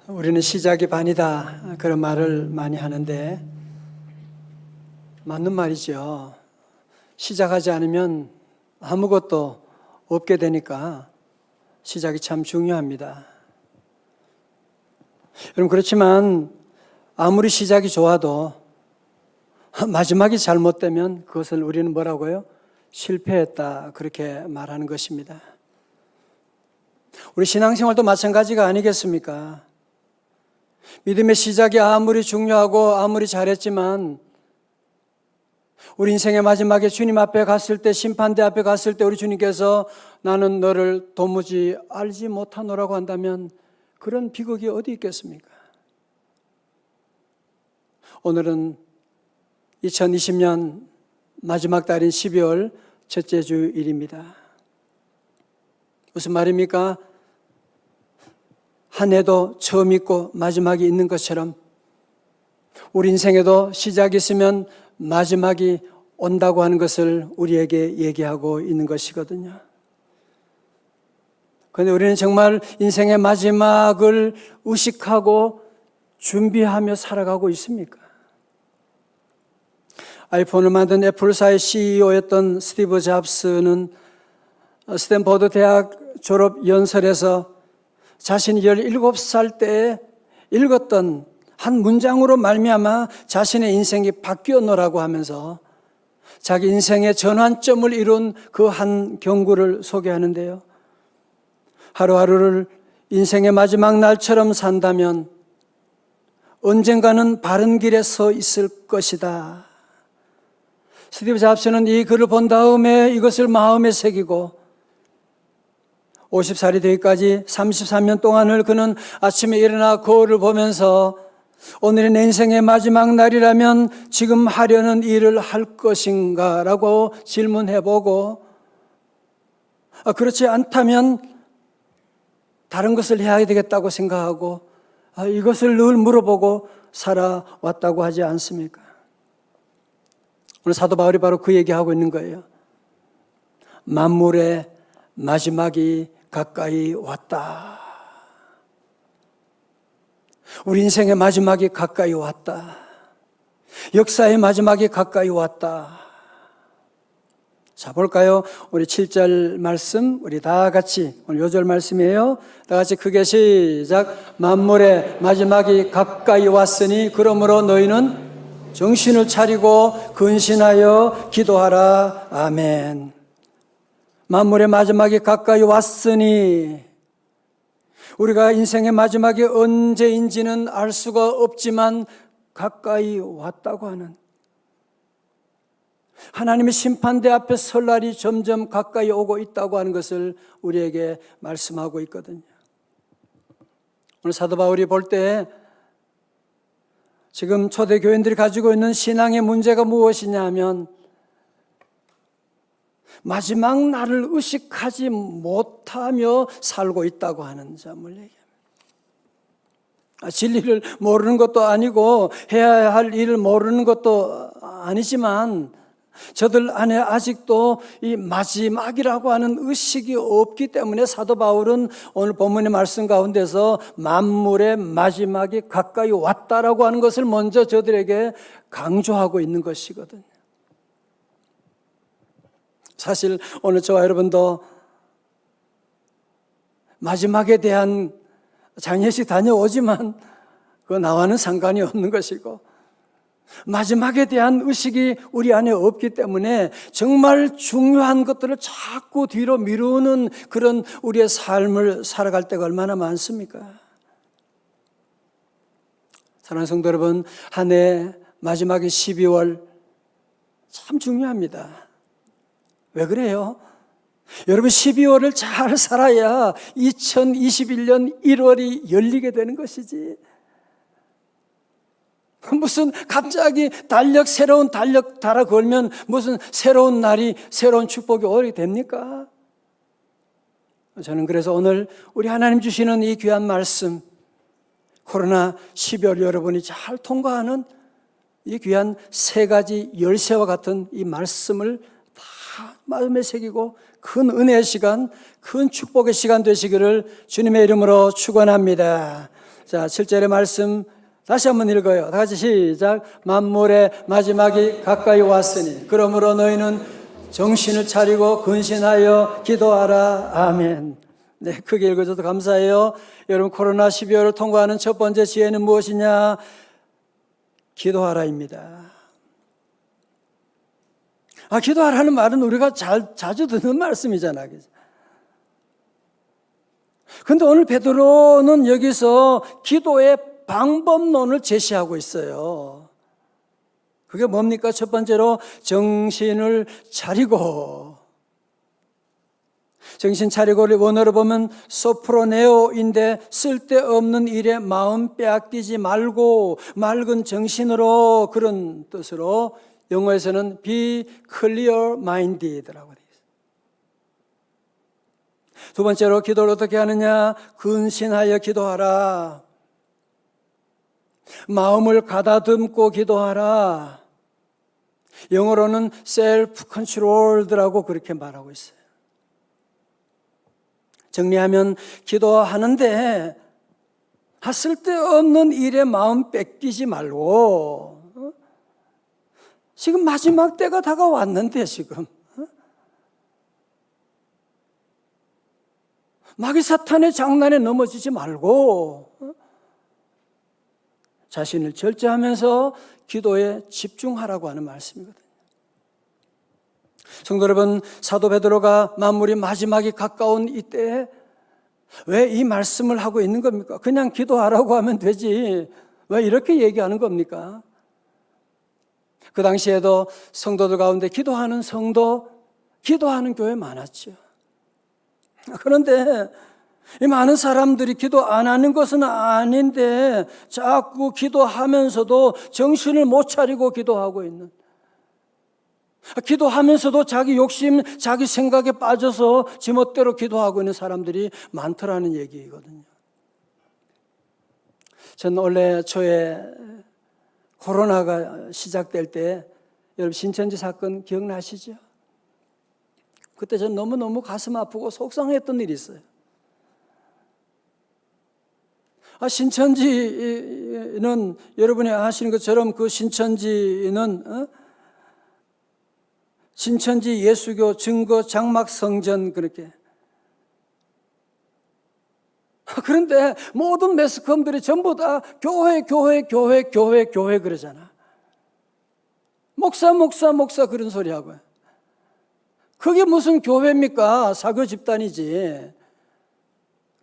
우리는 시작이 반이다 그런 말을 많이 하는데 맞는 말이죠. 시작하지 않으면 아무것도 없게 되니까 시작이 참 중요합니다. 여러분, 그렇지만 아무리 시작이 좋아도 마지막이 잘못되면 그것을 우리는 뭐라고요? 실패했다, 그렇게 말하는 것입니다. 우리 신앙생활도 마찬가지가 아니겠습니까? 믿음의 시작이 아무리 중요하고 아무리 잘했지만 우리 인생의 마지막에 주님 앞에 갔을 때, 심판대 앞에 갔을 때 우리 주님께서 나는 너를 도무지 알지 못하노라고 한다면 그런 비극이 어디 있겠습니까? 오늘은 2020년 마지막 달인 12월 첫째 주일입니다. 무슨 말입니까? 한 해도 처음 있고 마지막이 있는 것처럼 우리 인생에도 시작이 있으면 마지막이 온다고 하는 것을 우리에게 얘기하고 있는 것이거든요. 그런데 우리는 정말 인생의 마지막을 의식하고 준비하며 살아가고 있습니까? 아이폰을 만든 애플사의 CEO였던 스티브 잡스는 스탠퍼드 대학 졸업 연설에서 자신이 17살 때에 읽었던 한 문장으로 말미암아 자신의 인생이 바뀌었노라고 하면서 자기 인생의 전환점을 이룬 그 한 경구를 소개하는데요. 하루하루를 인생의 마지막 날처럼 산다면 언젠가는 바른 길에 서 있을 것이다. 스티브 잡스는 이 글을 본 다음에 이것을 마음에 새기고 50살이 되기까지 33년 동안을 그는 아침에 일어나 거울을 보면서 오늘이 내 인생의 마지막 날이라면 지금 하려는 일을 할 것인가 라고 질문해보고 그렇지 않다면 다른 것을 해야 되겠다고 생각하고 이것을 늘 물어보고 살아왔다고 하지 않습니까? 오늘 사도 바울이 바로 그 얘기하고 있는 거예요. 만물의 마지막이 가까이 왔다. 우리 인생의 마지막이 가까이 왔다. 역사의 마지막이 가까이 왔다. 자, 볼까요? 우리 7절 말씀, 우리 다 같이, 오늘 요절 말씀이에요. 다 같이 크게 시작. 만물의 마지막이 가까이 왔으니 그러므로 너희는 정신을 차리고 근신하여 기도하라. 아멘. 만물의 마지막이 가까이 왔으니 우리가 인생의 마지막이 언제인지는 알 수가 없지만 가까이 왔다고 하는 하나님의 심판대 앞에 설 날이 점점 가까이 오고 있다고 하는 것을 우리에게 말씀하고 있거든요. 오늘 사도 바울이 볼 때 지금 초대교인들이 가지고 있는 신앙의 문제가 무엇이냐 하면 마지막 날을 의식하지 못하며 살고 있다고 하는 점을 얘기합니다. 진리를 모르는 것도 아니고 해야 할 일을 모르는 것도 아니지만 저들 안에 아직도 이 마지막이라고 하는 의식이 없기 때문에 사도 바울은 오늘 본문의 말씀 가운데서 만물의 마지막이 가까이 왔다라고 하는 것을 먼저 저들에게 강조하고 있는 것이거든요. 사실 오늘 저와 여러분도 마지막에 대한 장례식 다녀오지만 그거 나와는 상관이 없는 것이고 마지막에 대한 의식이 우리 안에 없기 때문에 정말 중요한 것들을 자꾸 뒤로 미루는 그런 우리의 삶을 살아갈 때가 얼마나 많습니까? 사랑하는 성도 여러분, 한 해 마지막에 12월 참 중요합니다. 왜 그래요? 여러분 12월을 잘 살아야 2021년 1월이 열리게 되는 것이지. 무슨 갑자기 새로운 달력 달아 걸면 무슨 새로운 날이 새로운 축복이 오게 됩니까? 저는 그래서 오늘 우리 하나님 주시는 이 귀한 말씀, 코로나 12월 여러분이 잘 통과하는 이 귀한 세 가지 열쇠와 같은 이 말씀을 다 마음에 새기고 큰 은혜의 시간, 큰 축복의 시간 되시기를 주님의 이름으로 축원합니다. 자, 7절의 말씀 다시 한번 읽어요. 다 같이 시작. 만물의 마지막이 가까이 왔으니 그러므로 너희는 정신을 차리고 근신하여 기도하라. 아멘. 네, 크게 읽어줘서 감사해요. 여러분, 코로나 12월을 통과하는 첫 번째 지혜는 무엇이냐? 기도하라입니다. 기도하라는 말은 우리가 자주 듣는 말씀이잖아. 그런데 오늘 베드로는 여기서 기도의 방법론을 제시하고 있어요. 그게 뭡니까? 첫 번째로 정신을 차리고. 정신 차리고를 원어로 보면 소프로네오인데 쓸데없는 일에 마음 빼앗기지 말고 맑은 정신으로, 그런 뜻으로 영어에서는 be clear minded라고 되어 있어요. 두 번째로 기도를 어떻게 하느냐? 근신하여 기도하라. 마음을 가다듬고 기도하라. 영어로는 self-controlled라고 그렇게 말하고 있어요. 정리하면 기도하는데 쓸데없는 일에 마음 뺏기지 말고, 지금 마지막 때가 다가왔는데 지금 마귀 사탄의 장난에 넘어지지 말고 자신을 절제하면서 기도에 집중하라고 하는 말씀이거든요. 성도 여러분, 사도 베드로가 만물이 마지막이 가까운 이때에 왜 이 말씀을 하고 있는 겁니까? 그냥 기도하라고 하면 되지 왜 이렇게 얘기하는 겁니까? 그 당시에도 성도들 가운데 기도하는 성도, 기도하는 교회 많았죠. 그런데 이 많은 사람들이 기도 안 하는 것은 아닌데 자꾸 기도하면서도 정신을 못 차리고 기도하고 있는, 기도하면서도 자기 욕심, 자기 생각에 빠져서 지멋대로 기도하고 있는 사람들이 많더라는 얘기거든요. 저는 원래 초에 코로나가 시작될 때, 여러분 신천지 사건 기억나시죠? 그때 전 너무너무 가슴 아프고 속상했던 일이 있어요. 신천지는 여러분이 아시는 것처럼 그 신천지는 신천지 예수교 증거 장막 성전 그렇게. 그런데 모든 매스컴들이 전부 다 교회 그러잖아. 목사 그런 소리 하고요. 그게 무슨 교회입니까? 사교 집단이지.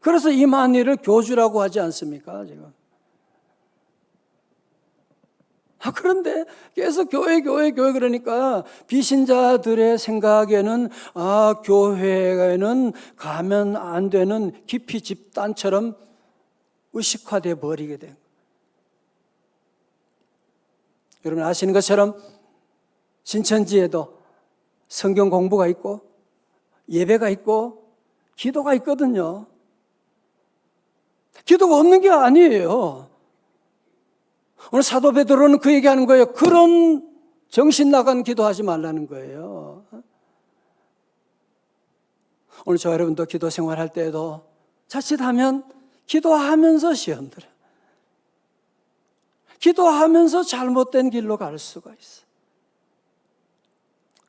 그래서 임한 일을 교주라고 하지 않습니까, 지금? 그런데 계속 교회 그러니까 비신자들의 생각에는 교회에는 가면 안 되는 기피 집단처럼 의식화되어 버리게 된. 여러분 아시는 것처럼 신천지에도 성경 공부가 있고 예배가 있고 기도가 있거든요. 기도가 없는 게 아니에요. 오늘 사도 베드로는 그 얘기하는 거예요. 그런 정신 나간 기도하지 말라는 거예요. 오늘 저 여러분도 기도 생활할 때에도 자칫하면 기도하면서 시험 들어요. 기도하면서 잘못된 길로 갈 수가 있어요.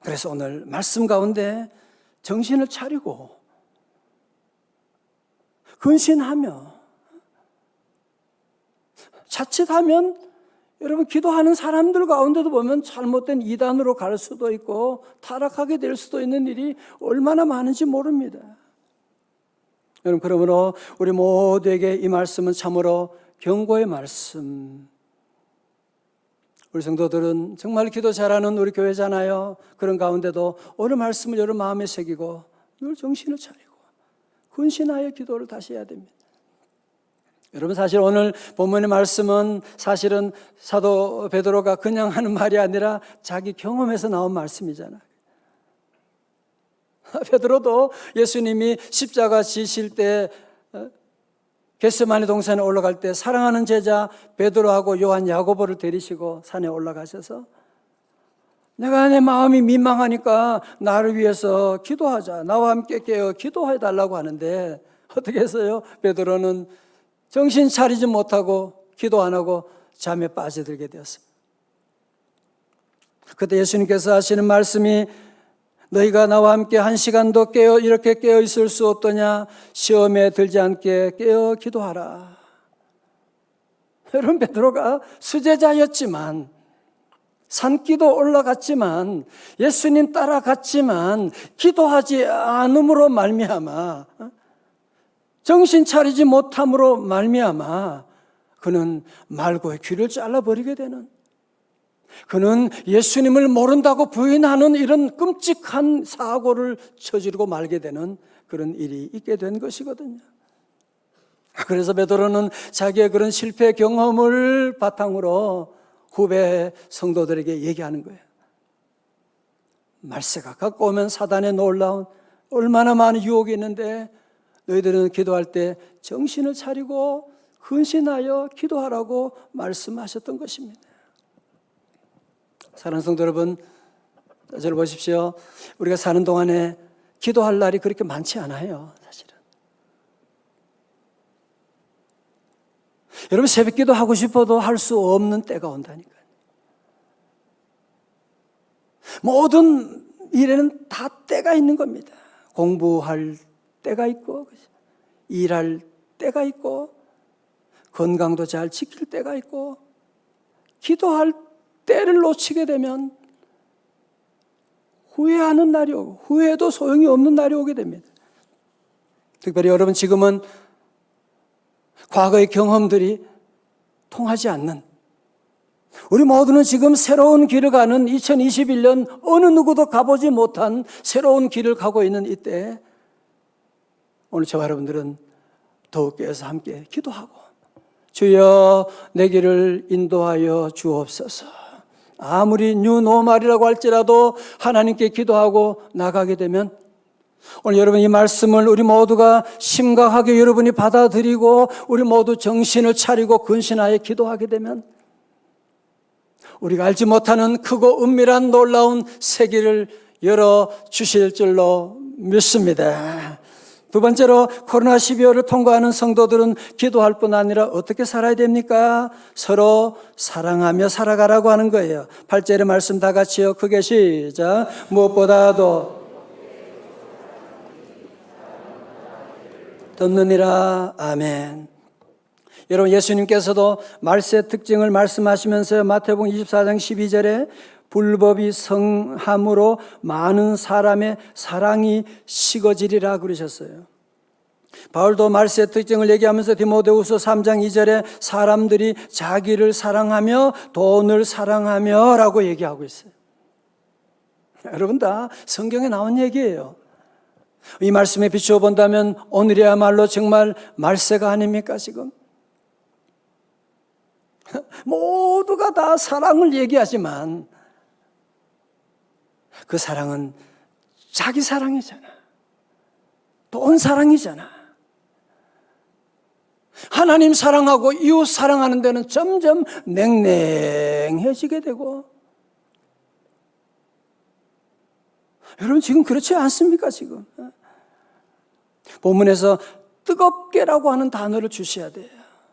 그래서 오늘 말씀 가운데 정신을 차리고 근신하며, 자칫하면 여러분 기도하는 사람들 가운데도 보면 잘못된 이단으로 갈 수도 있고 타락하게 될 수도 있는 일이 얼마나 많은지 모릅니다. 여러분 그러므로 우리 모두에게 이 말씀은 참으로 경고의 말씀. 우리 성도들은 정말 기도 잘하는 우리 교회잖아요. 그런 가운데도 오늘 말씀을 여러분 마음에 새기고 늘 정신을 차리고 근신하여 기도를 다시 해야 됩니다. 여러분 사실 오늘 본문의 말씀은 사실은 사도 베드로가 그냥 하는 말이 아니라 자기 경험에서 나온 말씀이잖아요. 베드로도 예수님이 십자가 지실 때 겟세마네 동산에 올라갈 때 사랑하는 제자 베드로하고 요한 야고보를 데리시고 산에 올라가셔서 내가 내 마음이 민망하니까 나를 위해서 기도하자, 나와 함께 깨어 기도해 달라고 하는데 어떻게 했어요? 베드로는 정신 차리지 못하고 기도 안 하고 잠에 빠져들게 되었습니다. 그때 예수님께서 하시는 말씀이 너희가 나와 함께 1시간도 이렇게 깨어 있을 수 없더냐? 시험에 들지 않게 깨어 기도하라. 여러분, 베드로가 수제자였지만, 산기도 올라갔지만, 예수님 따라갔지만, 기도하지 않음으로 말미암아, 정신 차리지 못함으로 말미암아 그는 말고의 귀를 잘라버리게 되는, 그는 예수님을 모른다고 부인하는 이런 끔찍한 사고를 저지르고 말게 되는 그런 일이 있게 된 것이거든요. 그래서 베드로는 자기의 그런 실패 경험을 바탕으로 후배 성도들에게 얘기하는 거예요. 말세가 가까우면 사단의 놀라운 얼마나 많은 유혹이 있는데 너희들은 기도할 때 정신을 차리고 근신하여 기도하라고 말씀하셨던 것입니다. 사랑하는 성도 여러분, 저를 보십시오. 우리가 사는 동안에 기도할 날이 그렇게 많지 않아요, 사실은. 여러분, 새벽 기도 하고 싶어도 할 수 없는 때가 온다니까요. 모든 일에는 다 때가 있는 겁니다. 공부할 때가 있고, 일할 때가 있고, 건강도 잘 지킬 때가 있고, 기도할 때를 놓치게 되면 후회하는 날이 오고, 후회해도 소용이 없는 날이 오게 됩니다. 특별히 여러분, 지금은 과거의 경험들이 통하지 않는, 우리 모두는 지금 새로운 길을 가는 2021년 어느 누구도 가보지 못한 새로운 길을 가고 있는 이때, 오늘 저와 여러분들은 더욱 깨어서 함께 기도하고, 주여 내 길을 인도하여 주옵소서. 아무리 뉴노멀이라고 할지라도 하나님께 기도하고 나가게 되면, 오늘 여러분 이 말씀을 우리 모두가 심각하게 여러분이 받아들이고 우리 모두 정신을 차리고 근신하여 기도하게 되면 우리가 알지 못하는 크고 은밀한 놀라운 세계를 열어주실 줄로 믿습니다. 두 번째로, 코로나12를 통과하는 성도들은 기도할 뿐 아니라 어떻게 살아야 됩니까? 서로 사랑하며 살아가라고 하는 거예요. 8절의 말씀 다 같이요. 크게 시작. 무엇보다도 돕느니라. 아멘. 여러분, 예수님께서도 말세의 특징을 말씀하시면서 마태복음 24장 12절에 불법이 성함으로 많은 사람의 사랑이 식어지리라 그러셨어요. 바울도 말세의 특징을 얘기하면서 디모데후서 3장 2절에 사람들이 자기를 사랑하며 돈을 사랑하며 라고 얘기하고 있어요. 여러분, 다 성경에 나온 얘기예요. 이 말씀에 비추어 본다면 오늘이야말로 정말 말세가 아닙니까 지금? 모두가 다 사랑을 얘기하지만 그 사랑은 자기 사랑이잖아. 돈 사랑이잖아. 하나님 사랑하고 이웃 사랑하는 데는 점점 냉랭해지게 되고, 여러분 지금 그렇지 않습니까 지금? 본문에서 뜨겁게라고 하는 단어를 주셔야 돼요.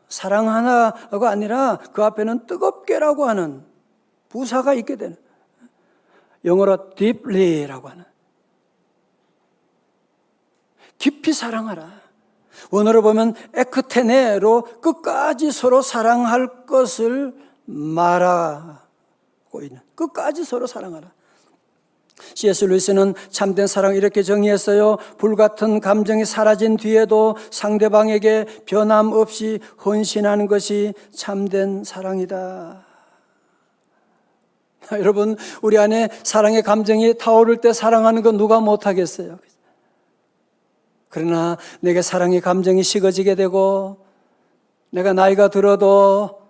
사랑하나가 아니라 그 앞에는 뜨겁게라고 하는 부사가 있게 되는, 영어로 deeply라고 하는, 깊이 사랑하라. 원어로 보면 에크테네로 끝까지 서로 사랑할 것을 말하고 있는, 끝까지 서로 사랑하라. C.S. 루이스는 참된 사랑을 이렇게 정의했어요. 불같은 감정이 사라진 뒤에도 상대방에게 변함없이 헌신하는 것이 참된 사랑이다. 여러분, 우리 안에 사랑의 감정이 타오를 때 사랑하는 건 누가 못하겠어요? 그러나 내게 사랑의 감정이 식어지게 되고, 내가 나이가 들어도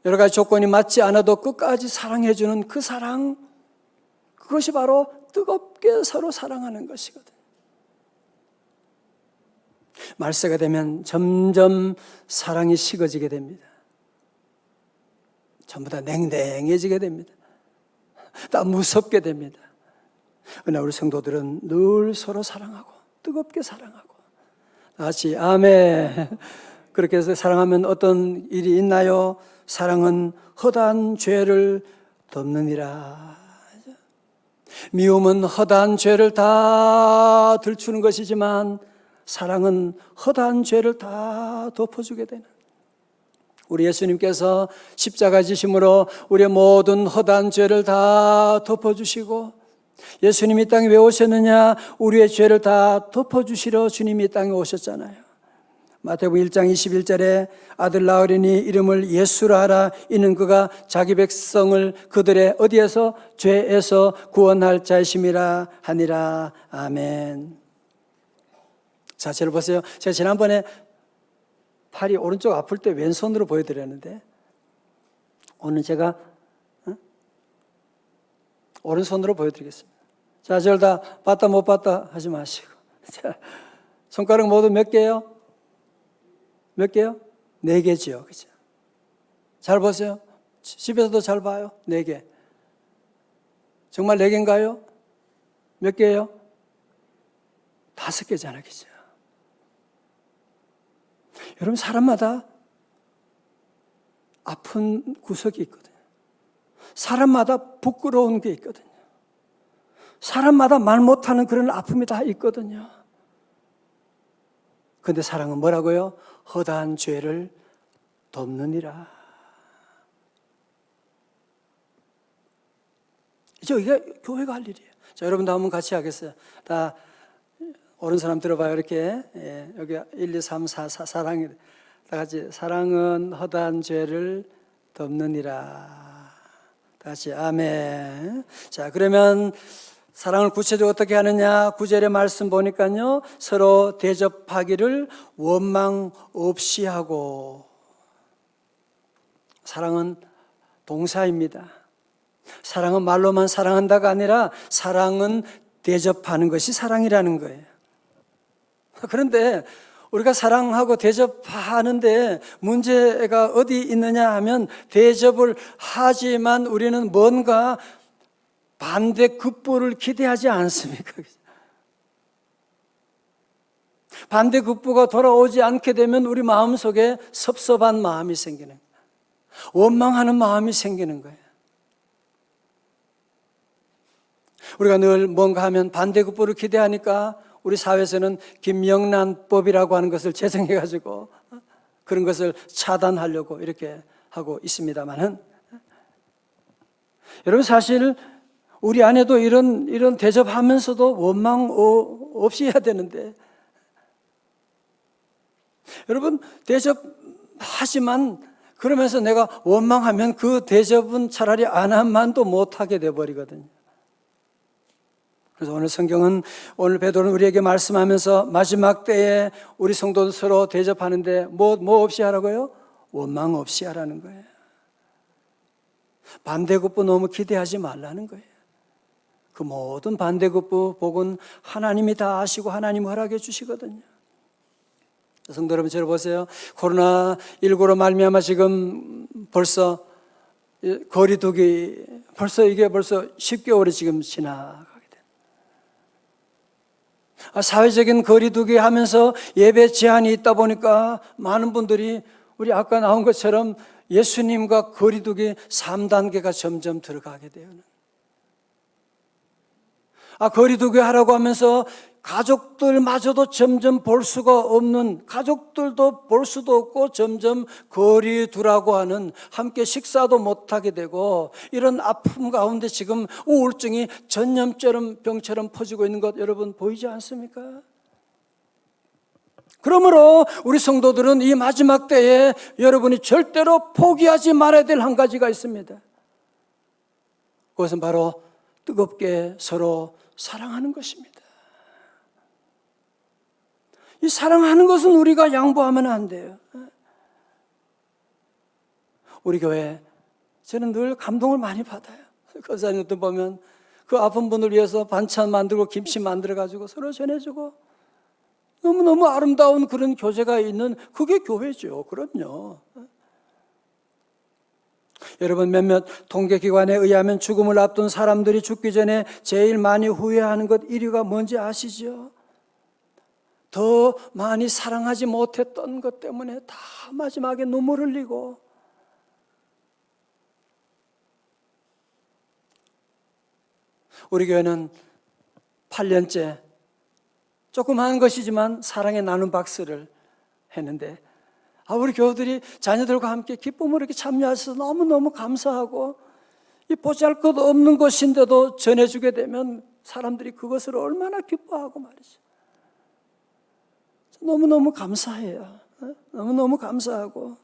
여러 가지 조건이 맞지 않아도 끝까지 사랑해주는 그 사랑, 그것이 바로 뜨겁게 서로 사랑하는 것이거든요. 말세가 되면 점점 사랑이 식어지게 됩니다. 전부 다 냉랭해지게 됩니다. 다 무섭게 됩니다. 그러나 우리 성도들은 늘 서로 사랑하고 뜨겁게 사랑하고, 다시 아멘. 그렇게 해서 사랑하면 어떤 일이 있나요? 사랑은 허다한 죄를 덮느니라. 미움은 허다한 죄를 다 들추는 것이지만 사랑은 허다한 죄를 다 덮어주게 되는, 우리 예수님께서 십자가 지심으로 우리의 모든 허다한 죄를 다 덮어주시고, 예수님이 이 땅에 왜 오셨느냐? 우리의 죄를 다 덮어주시러 주님이 이 땅에 오셨잖아요. 마태복음 1장 21절에 아들 낳으리니 이름을 예수라 하라. 이는 그가 자기 백성을 그들의 어디에서? 죄에서 구원할 자이심이라 하니라. 아멘. 자, 저를 보세요. 제가 지난번에 팔이 오른쪽 아플 때 왼손으로 보여드렸는데, 오늘 제가 오른손으로 보여드리겠습니다. 자, 저를 다 봤다 못 봤다 하지 마시고. 자, 손가락 모두 몇 개요? 몇 개요? 4개지요. 그죠? 잘 보세요. 집에서도 잘 봐요. 4개. 정말 4개인가요? 몇 개예요? 5개잖아요. 그죠? 여러분, 사람마다 아픈 구석이 있거든요. 사람마다 부끄러운 게 있거든요. 사람마다 말 못하는 그런 아픔이 다 있거든요. 그런데 사랑은 뭐라고요? 허다한 죄를 덮느니라. 이게 교회가 할 일이에요. 자, 여러분도 한번 같이 하겠어요. 다 옳은 사람 들어봐요. 이렇게. 예, 여기 1, 2, 3, 4, 사랑이. 다 같이. 사랑은 허다한 죄를 덮느니라. 다시 아멘. 자, 그러면 사랑을 구체적으로 어떻게 하느냐? 9절의 말씀 보니까요, 서로 대접하기를 원망 없이 하고. 사랑은 동사입니다. 사랑은 말로만 사랑한다가 아니라 사랑은 대접하는 것이 사랑이라는 거예요. 그런데 우리가 사랑하고 대접하는데 문제가 어디 있느냐 하면, 대접을 하지만 우리는 뭔가 반대급부를 기대하지 않습니까? 반대급부가 돌아오지 않게 되면 우리 마음속에 섭섭한 마음이 생기는 거예요. 원망하는 마음이 생기는 거예요. 우리가 늘 뭔가 하면 반대급부를 기대하니까 우리 사회에서는 김영란법이라고 하는 것을 제정해가지고 그런 것을 차단하려고 이렇게 하고 있습니다만은, 여러분, 사실 우리 안에도 이런 대접하면서도 원망 없이 해야 되는데, 여러분, 대접하지만 그러면서 내가 원망하면 그 대접은 차라리 안 한만도 못하게 돼버리거든요. 그래서 오늘 성경은, 오늘 베드로는 우리에게 말씀하면서 마지막 때에 우리 성도들 서로 대접하는데 뭐 없이 하라고요? 원망 없이 하라는 거예요. 반대급부 너무 기대하지 말라는 거예요. 그 모든 반대급부 복은 하나님이 다 아시고 하나님 허락해 주시거든요. 성도 여러분, 저를 보세요. 코로나19로 말미암아 지금 벌써 거리두기, 이게 벌써 10개월이 지금 지나가게 돼요. 사회적인 거리두기 하면서 예배 제한이 있다 보니까 많은 분들이 우리 아까 나온 것처럼 예수님과 거리두기 3단계가 점점 들어가게 돼요. 거리두기 하라고 하면서 가족들마저도 점점 볼 수가 없는, 가족들도 볼 수도 없고 점점 거리 두라고 하는, 함께 식사도 못하게 되고, 이런 아픔 가운데 지금 우울증이 전염병처럼 병처럼 퍼지고 있는 것 여러분 보이지 않습니까? 그러므로 우리 성도들은 이 마지막 때에 여러분이 절대로 포기하지 말아야 될 한 가지가 있습니다. 그것은 바로 뜨겁게 서로 사랑하는 것입니다. 이 사랑하는 것은 우리가 양보하면 안 돼요. 우리 교회, 저는 늘 감동을 많이 받아요. 권사님들 보면 그 아픈 분을 위해서 반찬 만들고 김치 만들어가지고 서로 전해주고, 너무너무 아름다운 그런 교제가 있는, 그게 교회죠. 그럼요. 여러분, 몇몇 통계기관에 의하면 죽음을 앞둔 사람들이 죽기 전에 제일 많이 후회하는 것 1위가 뭔지 아시죠? 더 많이 사랑하지 못했던 것 때문에 다 마지막에 눈물 흘리고, 우리 교회는 8년째 조그마한 것이지만 사랑의 나눔 박스를 했는데, 우리 교우들이 자녀들과 함께 기쁨으로 이렇게 참여하셔서 너무너무 감사하고, 이 보잘것없는 것인데도 전해주게 되면 사람들이 그것을 얼마나 기뻐하고 말이죠. 너무너무 감사해요. 너무너무 감사하고,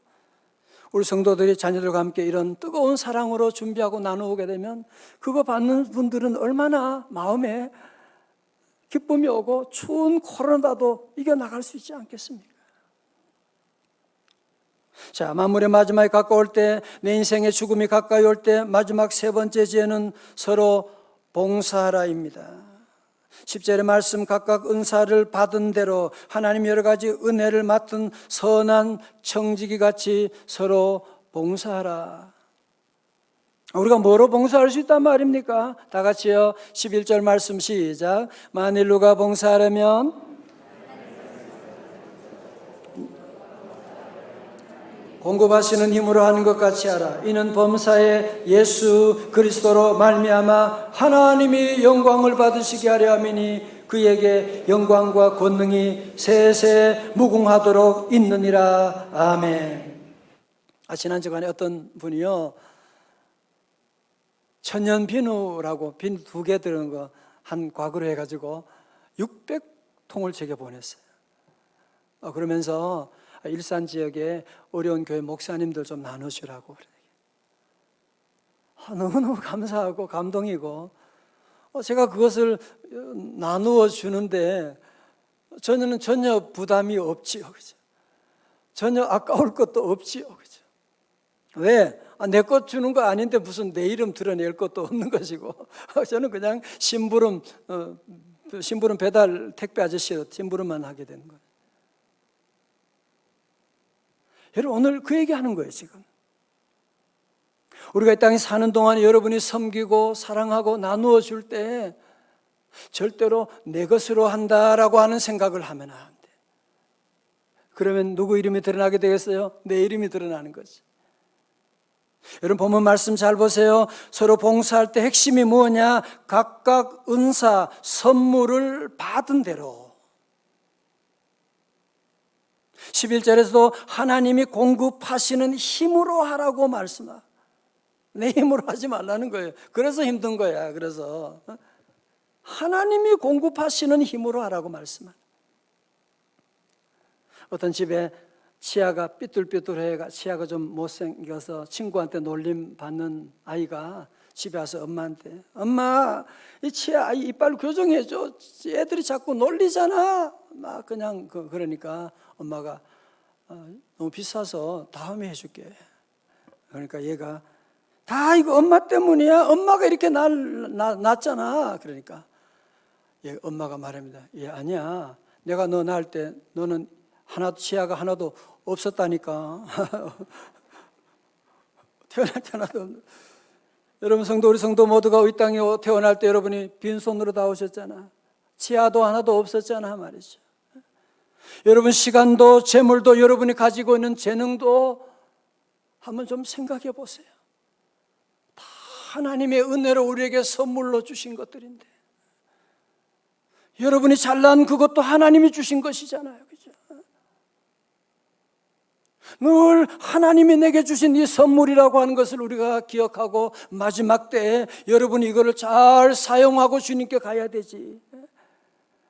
우리 성도들이 자녀들과 함께 이런 뜨거운 사랑으로 준비하고 나누게 되면 그거 받는 분들은 얼마나 마음에 기쁨이 오고 추운 코로나도 이겨나갈 수 있지 않겠습니까? 자, 만물의 마지막이 가까울 때, 내 인생의 죽음이 가까이 올 때 마지막 세 번째 지혜는 서로 봉사하라입니다. 10절의 말씀, 각각 은사를 받은 대로 하나님 여러 가지 은혜를 맡은 선한 청지기 같이 서로 봉사하라. 우리가 뭐로 봉사할 수 있단 말입니까? 다 같이요. 11절 말씀 시작. 만일 누가 봉사하려면 공급하시는 힘으로 하는 것 같이 하라. 이는 범사에 예수 그리스도로 말미암아 하나님이 영광을 받으시게 하려 함이니 그에게 영광과 권능이 세세 무궁하도록 있느니라. 아멘. 지난 주간에 어떤 분이요, 천년 비누라고 비누 2개 들은 거 한 과그로 해가지고 600통을 제게 보냈어요. 그러면서 일산 지역에 어려운 교회 목사님들 좀 나누시라고 그래요. 너무너무 감사하고 감동이고, 제가 그것을 나누어 주는데 저는 전혀 부담이 없지요, 그죠? 전혀 아까울 것도 없지요, 그죠? 왜? 내 것 주는 거 아닌데 무슨 내 이름 드러낼 것도 없는 것이고, 저는 그냥 심부름 배달 택배 아저씨로 심부름만 하게 되는 거예요. 여러분, 오늘 그 얘기하는 거예요. 지금 우리가 이 땅에 사는 동안 여러분이 섬기고 사랑하고 나누어 줄 때 절대로 내 것으로 한다라고 하는 생각을 하면 안 돼. 그러면 누구 이름이 드러나게 되겠어요? 내 이름이 드러나는 거지. 여러분, 본문 말씀 잘 보세요. 서로 봉사할 때 핵심이 뭐냐? 각각 은사, 선물을 받은 대로. 11절에서도 하나님이 공급하시는 힘으로 하라고 말씀하. 내 힘으로 하지 말라는 거예요. 그래서 힘든 거야. 그래서 하나님이 공급하시는 힘으로 하라고 말씀하. 어떤 집에 치아가 삐뚤삐뚤해가, 치아가 좀 못생겨서 친구한테 놀림 받는 아이가 집에 와서 엄마한테, 엄마, 이 치아 이빨 교정해줘. 애들이 자꾸 놀리잖아. 막 그냥 그러니까 엄마가 너무 비싸서 다음에 해줄게. 그러니까 얘가, 다 이거 엄마 때문이야. 엄마가 이렇게 낳았잖아. 그러니까 엄마가 말합니다. 아니야. 내가 너 낳을 때 너는 치아가 하나도 없었다니까. 태어날 때 하나도 없는. 여러분 성도, 우리 성도 모두가 이 땅에 태어날 때 여러분이 빈손으로 다 오셨잖아. 치아도 하나도 없었잖아 말이죠. 여러분 시간도 재물도 여러분이 가지고 있는 재능도 한번 좀 생각해 보세요. 다 하나님의 은혜로 우리에게 선물로 주신 것들인데, 여러분이 잘난 그것도 하나님이 주신 것이잖아요. 그죠? 늘 하나님이 내게 주신 이 선물이라고 하는 것을 우리가 기억하고 마지막 때에 여러분이 이거를 잘 사용하고 주님께 가야 되지.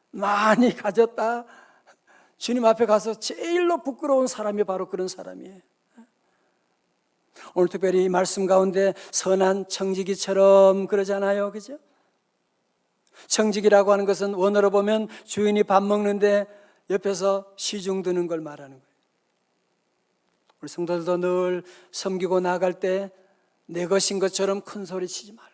많이 가졌다. 주님 앞에 가서 제일로 부끄러운 사람이 바로 그런 사람이에요. 오늘 특별히 이 말씀 가운데 선한 청지기처럼 그러잖아요. 그죠? 청지기라고 하는 것은 원어로 보면 주인이 밥 먹는데 옆에서 시중 드는 걸 말하는 거예요. 우리 성도들도 늘 섬기고 나갈 때 내 것인 것처럼 큰 소리 치지 말고,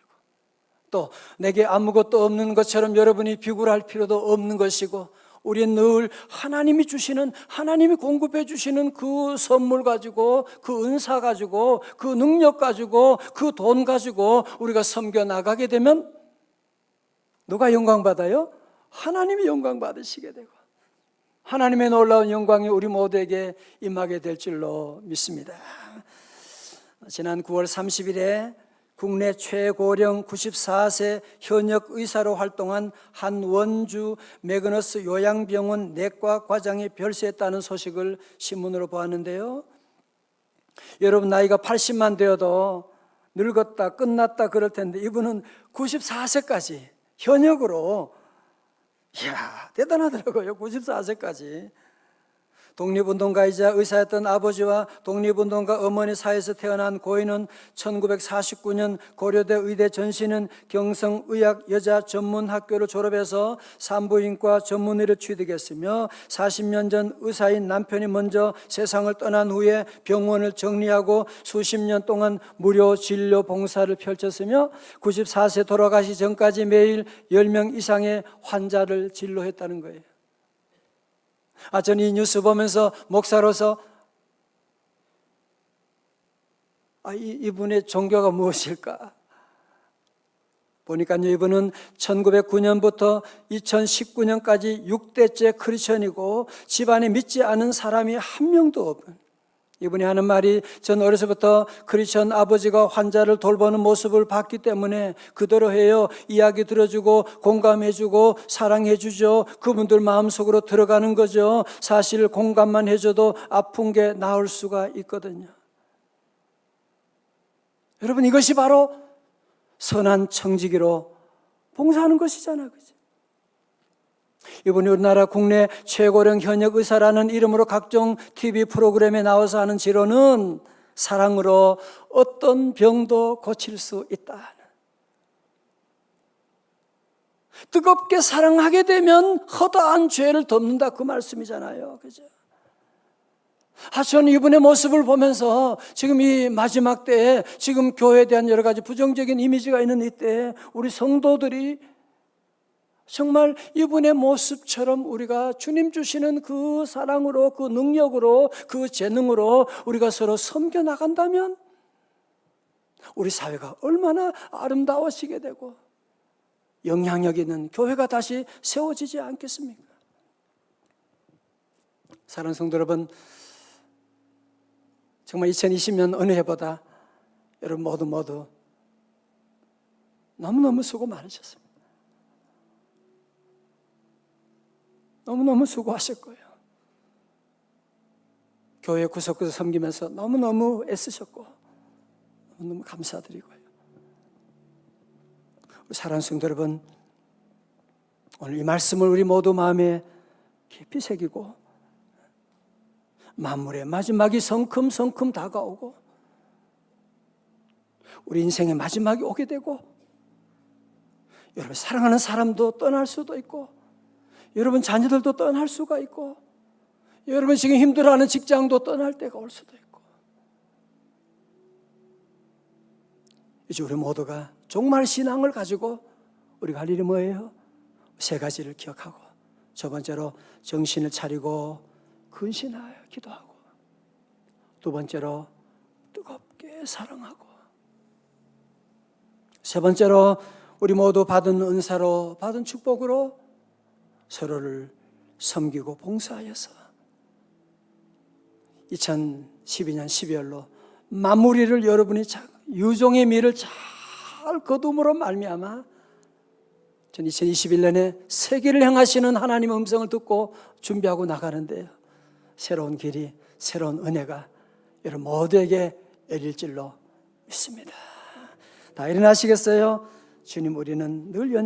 또 내게 아무것도 없는 것처럼 여러분이 비굴할 필요도 없는 것이고, 우리는 늘 하나님이 주시는, 하나님이 공급해 주시는 그 선물 가지고, 그 은사 가지고, 그 능력 가지고, 그 돈 가지고 우리가 섬겨 나가게 되면 누가 영광 받아요? 하나님이 영광 받으시게 되고, 하나님의 놀라운 영광이 우리 모두에게 임하게 될 줄로 믿습니다. 지난 9월 30일에 국내 최고령 94세 현역 의사로 활동한 한 원주 매그너스 요양병원 내과 과장이 별세했다는 소식을 신문으로 보았는데요. 여러분, 나이가 80만 되어도 늙었다 끝났다 그럴 텐데 이분은 94세까지 현역으로, 이야, 대단하더라고요. 94세까지 독립운동가이자 의사였던 아버지와 독립운동가 어머니 사이에서 태어난 고인은 1949년 고려대 의대 전신은 경성의학 여자 전문학교를 졸업해서 산부인과 전문의를 취득했으며 40년 전 의사인 남편이 먼저 세상을 떠난 후에 병원을 정리하고 수십 년 동안 무료 진료 봉사를 펼쳤으며 94세 돌아가시 전까지 매일 10명 이상의 환자를 진료했다는 거예요. 저는 이 뉴스 보면서 목사로서 이분의 종교가 무엇일까? 보니까요, 이분은 1909년부터 2019년까지 6대째 크리스천이고 집안에 믿지 않은 사람이 한 명도 없는, 이분이 하는 말이, 전 어려서부터 크리스천 아버지가 환자를 돌보는 모습을 봤기 때문에 그대로 해요. 이야기 들어주고 공감해주고 사랑해주죠. 그분들 마음속으로 들어가는 거죠. 사실 공감만 해줘도 아픈 게 나을 수가 있거든요. 여러분, 이것이 바로 선한 청지기로 봉사하는 것이잖아요. 그죠? 이분이 우리나라 국내 최고령 현역 의사라는 이름으로 각종 TV 프로그램에 나와서 하는 지론은 사랑으로 어떤 병도 고칠 수 있다. 뜨겁게 사랑하게 되면 허다한 죄를 덮는다, 그 말씀이잖아요. 그죠? 저는 이분의 모습을 보면서 지금 이 마지막 때에 지금 교회에 대한 여러 가지 부정적인 이미지가 있는 이때에 우리 성도들이 정말 이분의 모습처럼 우리가 주님 주시는 그 사랑으로, 그 능력으로, 그 재능으로 우리가 서로 섬겨 나간다면 우리 사회가 얼마나 아름다워지게 되고 영향력 있는 교회가 다시 세워지지 않겠습니까? 사랑하는 성도 여러분, 정말 2020년 어느 해보다 여러분 모두 너무너무 수고 많으셨습니다. 너무너무 수고하실 거예요. 교회 구석구석 섬기면서 너무너무 애쓰셨고 너무 감사드리고요. 우리 사랑하는 성도 여러분, 오늘 이 말씀을 우리 모두 마음에 깊이 새기고 만물의 마지막이 성큼성큼 다가오고 우리 인생의 마지막이 오게 되고 여러분 사랑하는 사람도 떠날 수도 있고 여러분 자녀들도 떠날 수가 있고 여러분 지금 힘들어하는 직장도 떠날 때가 올 수도 있고 이제 우리 모두가 정말 신앙을 가지고 우리가 할 일이 뭐예요? 세 가지를 기억하고 첫 번째로 정신을 차리고 근신하여 기도하고 두 번째로 뜨겁게 사랑하고 세 번째로 우리 모두 받은 은사로 받은 축복으로 서로를 섬기고 봉사하여서 2012년 12월로 마무리를 여러분이 유종의 미를 잘 거둠으로 말미암아 2021년에 세계를 향하시는 하나님의 음성을 듣고 준비하고 나가는데요. 새로운 길이, 새로운 은혜가 여러분 모두에게 열릴 줄로 믿습니다. 다 일어나시겠어요? 주님, 우리는 늘 연약